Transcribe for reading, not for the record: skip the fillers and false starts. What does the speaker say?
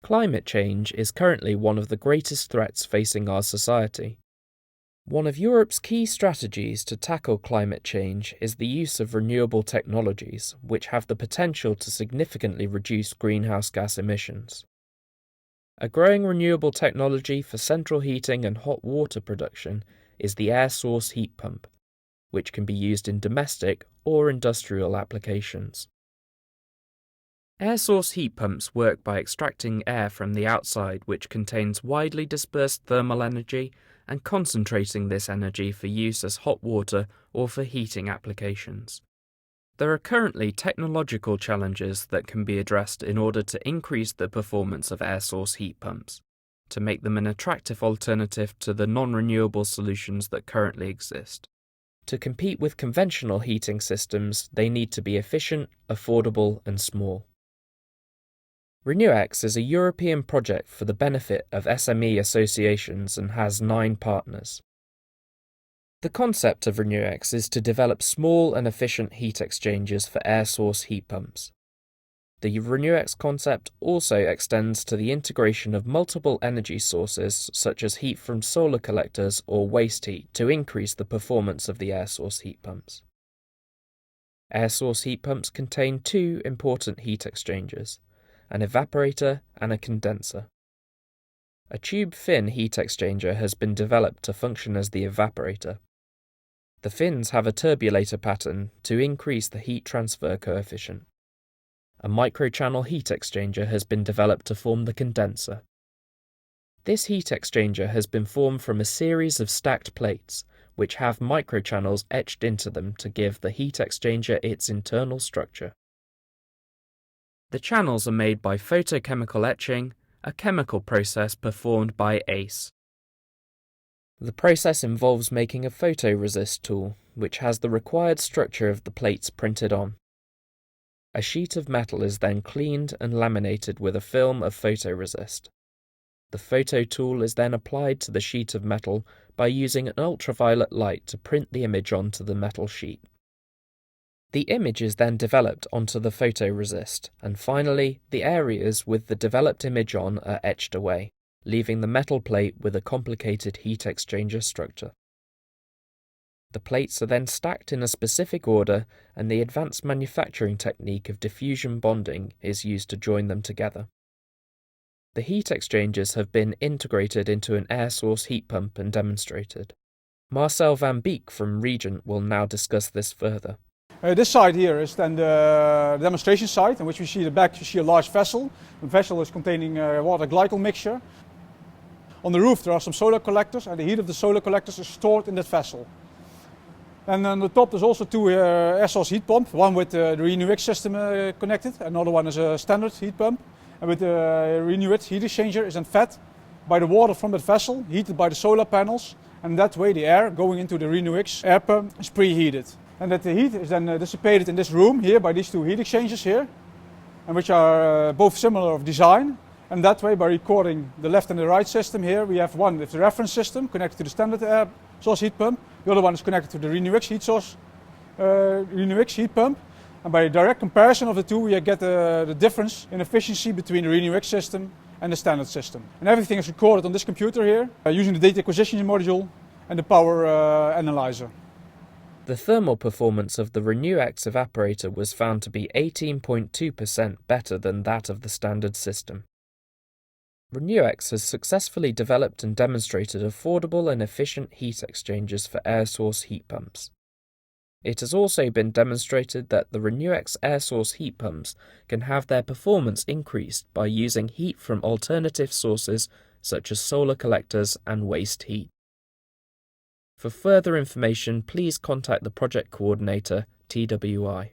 Climate change is currently one of the greatest threats facing our society. One of Europe's key strategies to tackle climate change is the use of renewable technologies, which have the potential to significantly reduce greenhouse gas emissions. A growing renewable technology for central heating and hot water production is the air source heat pump, which can be used in domestic or industrial applications. Air source heat pumps work by extracting air from the outside which contains widely dispersed thermal energy and concentrating this energy for use as hot water or for heating applications. There are currently technological challenges that can be addressed in order to increase the performance of air source heat pumps, to make them an attractive alternative to the non-renewable solutions that currently exist. To compete with conventional heating systems, they need to be efficient, affordable, and small. RenewX is a European project for the benefit of SME associations and has 9 partners. The concept of RenewX is to develop small and efficient heat exchangers for air source heat pumps. The RenewX concept also extends to the integration of multiple energy sources such as heat from solar collectors or waste heat to increase the performance of the air source heat pumps. Air source heat pumps contain 2 important heat exchangers, an evaporator and a condenser. A tube-fin heat exchanger has been developed to function as the evaporator. The fins have a turbulator pattern to increase the heat transfer coefficient. A microchannel heat exchanger has been developed to form the condenser. This heat exchanger has been formed from a series of stacked plates, which have microchannels etched into them to give the heat exchanger its internal structure. The channels are made by photochemical etching, a chemical process performed by ACE. The process involves making a photoresist tool, which has the required structure of the plates printed on. A sheet of metal is then cleaned and laminated with a film of photoresist. The photo tool is then applied to the sheet of metal by using an ultraviolet light to print the image onto the metal sheet. The image is then developed onto the photoresist, and finally, the areas with the developed image on are etched away, leaving the metal plate with a complicated heat exchanger structure. The plates are then stacked in a specific order, and the advanced manufacturing technique of diffusion bonding is used to join them together. The heat exchangers have been integrated into an air source heat pump and demonstrated. Marcel van Beek from Regent will now discuss this further. This side here is then the demonstration site, in which we see the back, you see a large vessel. The vessel is containing water glycol mixture. On the roof there are some solar collectors, and the heat of the solar collectors is stored in that vessel. And on the top there's also 2 air source heat pumps, one with the RenewX system connected, another one is a standard heat pump. And with the RenewX heat exchanger is then fed by the water from that vessel, heated by the solar panels, and that way the air going into the RenewX air pump is preheated. And that the heat is then dissipated in this room here by these 2 heat exchangers here, and which are both similar of design. And that way, by recording the left and the right system here, we have one with the reference system connected to the standard air source heat pump. The other one is connected to the RenewX heat pump. And by direct comparison of the 2, we get the difference in efficiency between the RenewX system and the standard system. And everything is recorded on this computer here using the data acquisition module and the power analyzer. The thermal performance of the RenewX evaporator was found to be 18.2% better than that of the standard system. RenewX has successfully developed and demonstrated affordable and efficient heat exchangers for air source heat pumps. It has also been demonstrated that the RenewX air source heat pumps can have their performance increased by using heat from alternative sources such as solar collectors and waste heat. For further information, please contact the project coordinator, TWI.